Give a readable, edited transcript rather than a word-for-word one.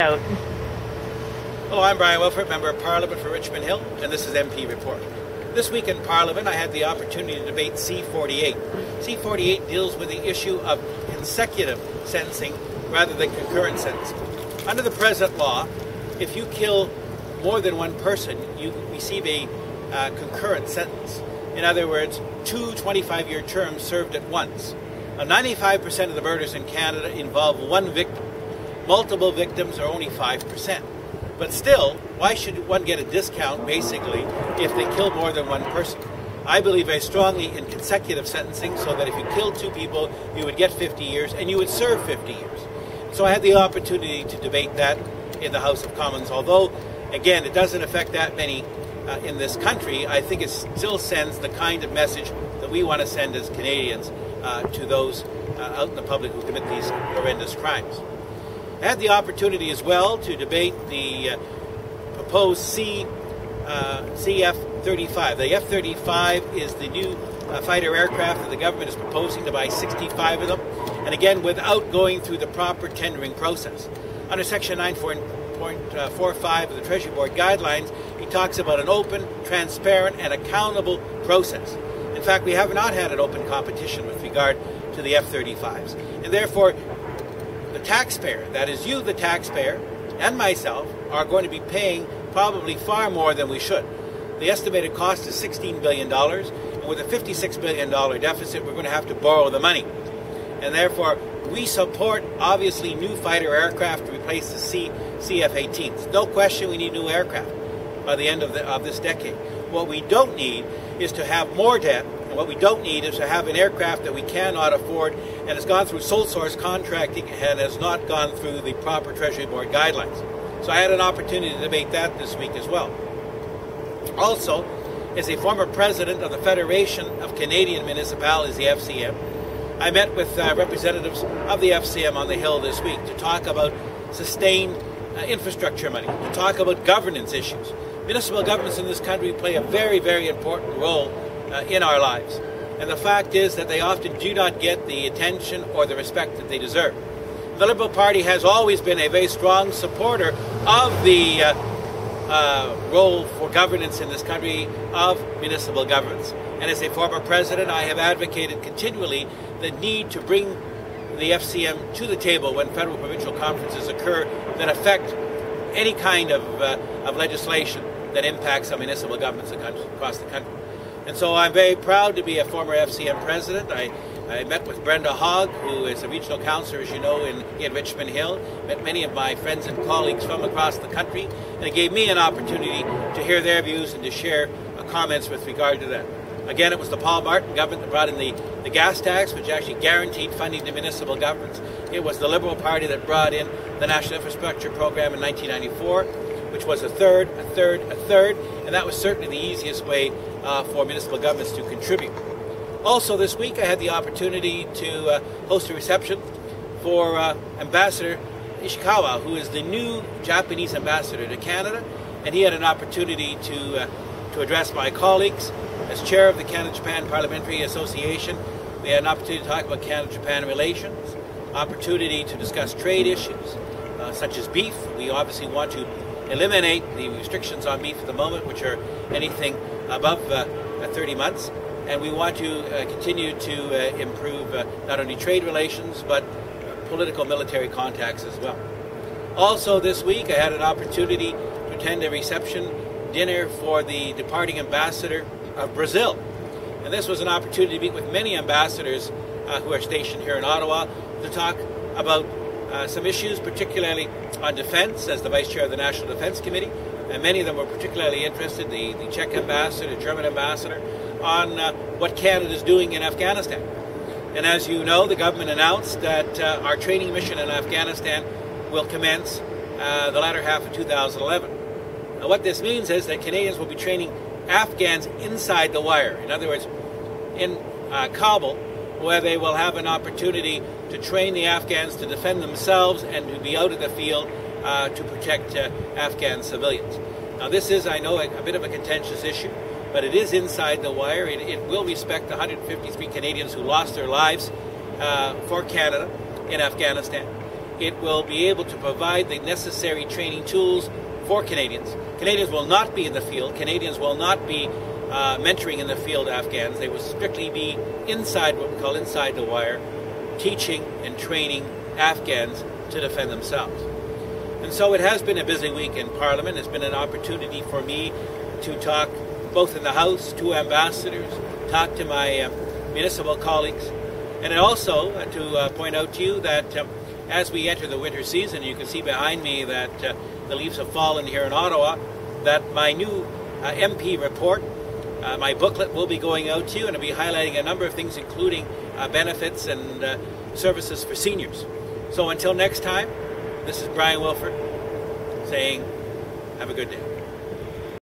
Out. Hello, I'm Brian Wilford, Member of Parliament for Richmond Hill, and this is MP Report. This week in Parliament, I had the opportunity to debate C-48. C-48 deals with the issue of consecutive sentencing rather than concurrent sentencing. Under the present law, if you kill more than one person, you receive a concurrent sentence. In other words, two 25-year terms served at once. Now, 95% of the murders in Canada involve one victim. Multiple victims are only 5%. But still, why should one get a discount, basically, if they kill more than one person? I believe very strongly in consecutive sentencing, so that if you kill two people, you would get 50 years, and you would serve 50 years. So I had the opportunity to debate that in the House of Commons. Although, again, it doesn't affect that many in this country, I think it still sends the kind of message that we want to send as Canadians to those out in the public who commit these horrendous crimes. I had the opportunity as well to debate the proposed CF-35. The F-35 is the new fighter aircraft that the government is proposing to buy 65 of them, and again without going through the proper tendering process. Under Section 9.45 of the Treasury Board guidelines, he talks about an open, transparent and accountable process. In fact, we have not had an open competition with regard to the F-35s, and therefore the taxpayer, that is you, the taxpayer, and myself, are going to be paying probably far more than we should. The estimated cost is $16 billion, and with a $56 billion deficit, we're going to have to borrow the money. And therefore, we support, obviously, new fighter aircraft to replace the CF-18s. No question we need new aircraft by the end of this decade. What we don't need is to have more debt. What we don't need is to have an aircraft that we cannot afford and has gone through sole source contracting and has not gone through the proper Treasury Board guidelines. So I had an opportunity to debate that this week as well. Also, as a former president of the Federation of Canadian Municipalities, the FCM, I met with representatives of the FCM on the Hill this week to talk about sustained infrastructure money, to talk about governance issues. Municipal governments in this country play a very, very important role in our lives. And the fact is that they often do not get the attention or the respect that they deserve. The Liberal Party has always been a very strong supporter of the role for governance in this country of municipal governments. And as a former president, I have advocated continually the need to bring the FCM to the table when federal provincial conferences occur that affect any kind of legislation that impacts on municipal governments across the country. And so I'm very proud to be a former FCM president. I met with Brenda Hogg, who is a regional councillor, as you know, in Richmond Hill. Met many of my friends and colleagues from across the country, and it gave me an opportunity to hear their views and to share comments with regard to that. Again, it was the Paul Martin government that brought in the gas tax, which actually guaranteed funding to municipal governments. It was the Liberal Party that brought in the National Infrastructure Program in 1994, which was a third, and that was certainly the easiest way for municipal governments to contribute. Also this week I had the opportunity to host a reception for Ambassador Ishikawa, who is the new Japanese ambassador to Canada, and he had an opportunity to address my colleagues. As chair of the Canada-Japan Parliamentary Association, we had an opportunity to talk about Canada-Japan relations, opportunity to discuss trade issues such as beef. We obviously want to eliminate the restrictions on beef at the moment, which are anything above 30 months, and we want to continue to improve not only trade relations but political military contacts as well. Also this week I had an opportunity to attend a reception dinner for the departing ambassador of Brazil, and this was an opportunity to meet with many ambassadors who are stationed here in Ottawa to talk about some issues, particularly on defense, as the Vice Chair of the National Defense Committee, and many of them were particularly interested, the Czech ambassador, the German ambassador, on what Canada is doing in Afghanistan. And as you know, the government announced that our training mission in Afghanistan will commence the latter half of 2011. Now, what this means is that Canadians will be training Afghans inside the wire. In other words, in Kabul, where they will have an opportunity to train the Afghans to defend themselves and to be out of the field to protect Afghan civilians. Now this is, I know, a bit of a contentious issue, but it is inside the wire. It will respect the 153 Canadians who lost their lives for Canada in Afghanistan. it will be able to provide the necessary training tools for Canadians. Canadians will not be in the field. Canadians will not be mentoring in the field Afghans. They will strictly be inside, what we call inside the wire, teaching and training Afghans to defend themselves. And so it has been a busy week in Parliament. It's been an opportunity for me to talk both in the House, to ambassadors, talk to my municipal colleagues, and also to point out to you that as we enter the winter season, you can see behind me that the leaves have fallen here in Ottawa, that my new MP report, my booklet, will be going out to you, and it'll be highlighting a number of things, including benefits and services for seniors. So until next time, this is Brian Wilford saying, have a good day.